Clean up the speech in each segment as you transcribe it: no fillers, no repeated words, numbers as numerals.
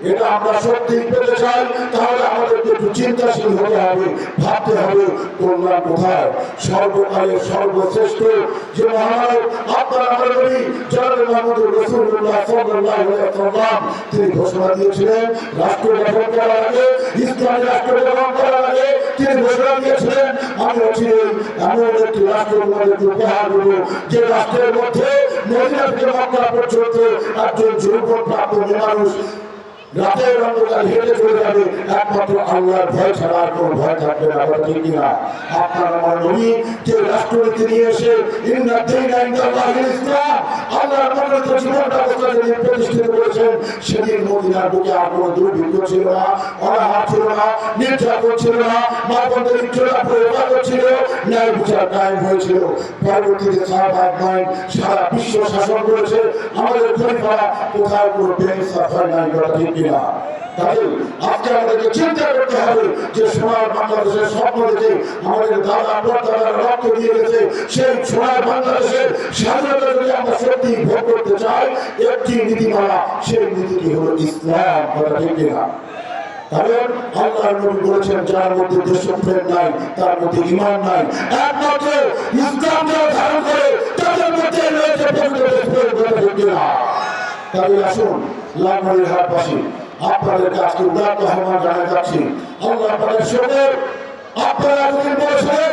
এটা আমরা সত্যি পেতে চাই, তাহলে আমাদেরকে একটু চিন্তাশীল হতে হবে, ভাবতে হবে কল্যাণ কোথায়। সর্বকালের সর্বশ্রেষ্ঠ যে মহানায়ক আপনারা আমার নবী জনাবে মুহাম্মদ রাসূলুল্লাহ সাল্লাল্লাহু আলাইহি ওয়াসাল্লাম, তিনি ঘোষণা দিয়েছিলেন রাষ্ট্র গঠন করার আগে, ইসলামী রাষ্ট্র গঠন করার আগে তিনি ঘোষণা দিয়েছিলেন আমি হচ্ছি এমন একটি রাষ্ট্র তোমাদেরকে উপহার দেবো যে রাষ্ট্রের মধ্যে মদিনা থেকে মক্কা পর্যন্ত একজন যুবক প্রাপ্ত মানুষ রাতের অন্ধকার হেঁটে চলে যাবে, একমাত্র আল্লাহর ভয় ছাড়া আর কোনো ভয় থাকবে না। কথা ঠিক কিনা? আপনার আমার নবী যে রাষ্ট্রনীতি নিয়ে এসে ইসলাম আল্লাহর মনোনীত জীবন ব্যবস্থা যিনি প্রতিষ্ঠিত করেছেন, সেদিন মদিনার বুকে আর কোনো দুর্ভিক্ষ ছিল না, অনাহার ছিল না, নির্যাতন ছিল না, মা বোনদের ইজ্জত প্রয়োগ ছিল, ন্যায় বিচার কায়েম হয়েছিল। পরবর্তীতে সারা বিশ্ব শাসন করেছে আমাদের খলিফা, কোথাও কোনো বেইনসাফ হয় নাই। কথা ঠিক কিনা? তাই আজকে আমাদেরকে চিন্তা করতে হবে যে সোনার বাংলাদেশের স্বপ্ন দেখে আমাদের দাদা পরদাদারা রক্ত দিয়ে গেছে, সেই সোনার বাংলাদেশের স্বাধীনতা যদি আমরা সত্যি ভোগ করতে চাই, একটি নীতিমালা, সেই নীতিটি হলো ইসলাম। কথা ঠিক কিনা? কারণ আল্লাহর নবী বলেছেন যার মধ্যে দেশপ্রেম নাই তার মধ্যে ঈমান নাই, একমাত্র ইসলাম যারা ধারণ করে তাদের মধ্যে রয়েছে পবিত্র দেশপ্রেম। কথা ঠিক কিনা? তাই আসুন লালমনিরহাটবাসী আপনাদের কাছে উদাত্ত আহ্বান জানাতে যাচ্ছি, আল্লাহ আপনাদের সঙ্গে আপনারা যদি বলেছেন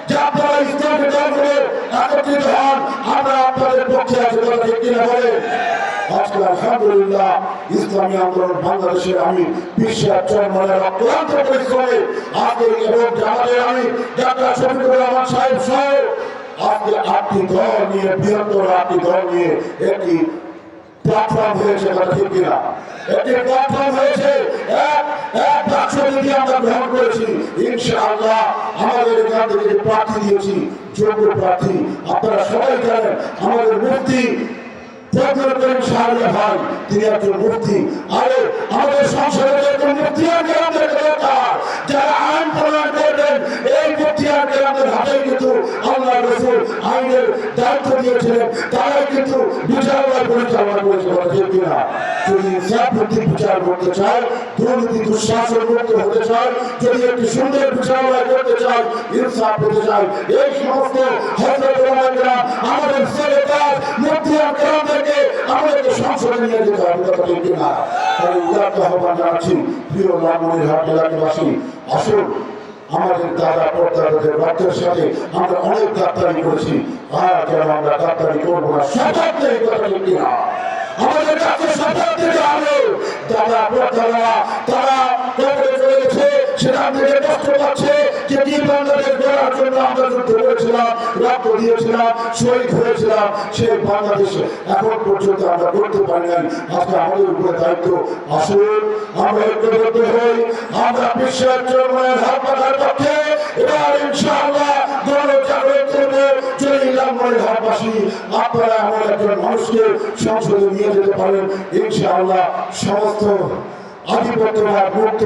যে আপনারা ইসলামের দলগুলো একত্রিত হন, আমরা আপনাদের পক্ষে আছি। কথা ঠিক কিনা বলেন? আজকে আলহামদুলিল্লাহ ইসলামী আন্দোলন বাংলাদেশের আমি বিশ্বের চরমনের অক্লান্ত পরিশ্রমে আজকে এবং জামাতের আমি ডাক্তার শফিকুর রহমান সাহেব সহ আজকে 8টি দল নিয়ে, বৃহত্তর 8টি দল নিয়ে একটি প্ল্যাটফর্ম হয়েছে। কথা ঠিক কিনা? একটি প্ল্যাটফর্ম হয়েছে, এক বাক্স নীতি আমরা গ্রহণ করেছি। ইনশাআল্লাহ আমাদের এখান থেকে যে প্রার্থী দিয়েছি, যোগ্য প্রার্থী, আপনারা সবাই জানেন আমাদের মুফতি তিনি একজন মুফতি। আরে আমাদের সংসদের একজন মুফতিয়ার কেরামদের দরকার, যারা আইন প্রণয়ন করবেন। এই মুফতিয়ার কেরামদের হাতে কিন্তু আল্লাহ রাসূল আইনের দায়িত্ব দিয়েছিলেন, তারাই কিন্তু বিচারালয় পরিচালনা করেছে। ঠিক কিনা? যদি ইনসাফ ভিত্তিক বিচার করতে চায়, দুর্নীতি দুঃশাসন মুক্ত হতে চায়, যদি একটি সুন্দর বিচারালয় করতে চায়, ইনসাফ পেতে চায়, এই সমস্ত হযরত ওলামারা আমাদের সরকার মুফতিয়ার কেরামদেরকে আমাদেরকে সংসদে নিয়ে যেতে হবে। কথা ঠিক কিনা? তাই উদাত্ত আহ্বান জানাচ্ছি প্রিয় লালমনিরহাট এলাকাবাসী, আসুন আমাদের দাদা পরদাদাদের রক্তের সাথে আমরা অনেক গাদ্দারি করেছি, আর কেন আমরা গাদ্দারি করবো না? শপথ নেই। কথা ঠিক কিনা? আমাদের কাছে শপথ দিতে হবে। দাদা পরদাদারা তারা কবরে চলে গেছে, সেখান থেকে কষ্ট পাচ্ছে যে কি বাংলাদেশ গড়ার জন্য আমরা যুদ্ধ করেছিলাম, রক্ত দিয়েছিলাম, শহীদ হয়েছিলাম, সেই বাংলাদেশে এখন পর্যন্ত আমরা করতে পারি নাই। আজকে আমাদের উপরে দায়িত্ব। আসুন আমরা ঐক্যবদ্ধ হই, আমরা বিশ্বের চরমনের হাত পাখার পক্ষে এবার ইনশাআল্লাহ গণজাগরণ করব। লালমনিরহাটবাসী আপনারা এমন একজন মানুষকে সংসদে নিয়ে যেতে পারেন, ইনশাআল্লাহ সমস্ত আধিপত্যবাদ মুক্ত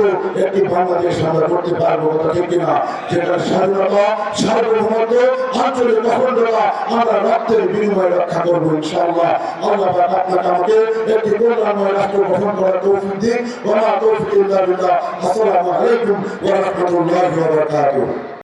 একটি বাংলাদেশ আমরা করতে পারবো। ঠিক কিনা? যেটা স্বাধীনতা, সার্বভৌমত্ব, আঞ্চলিক অখণ্ডতা আমরা রক্তের বিনিময়ে রক্ষা করবো ইনশাআল্লাহ। আল্লাহ পাক আপনাকে আমাকে একটি কল্যাণময় রাষ্ট্র গঠন করার তৌফিক দিন। ওয়া মা তাওফীক ইল্লা বিল্লাহ। আসসালামু আলাইকুম ওয়া রাহমাতুল্লাহি ওয়া বারাকাতুহু।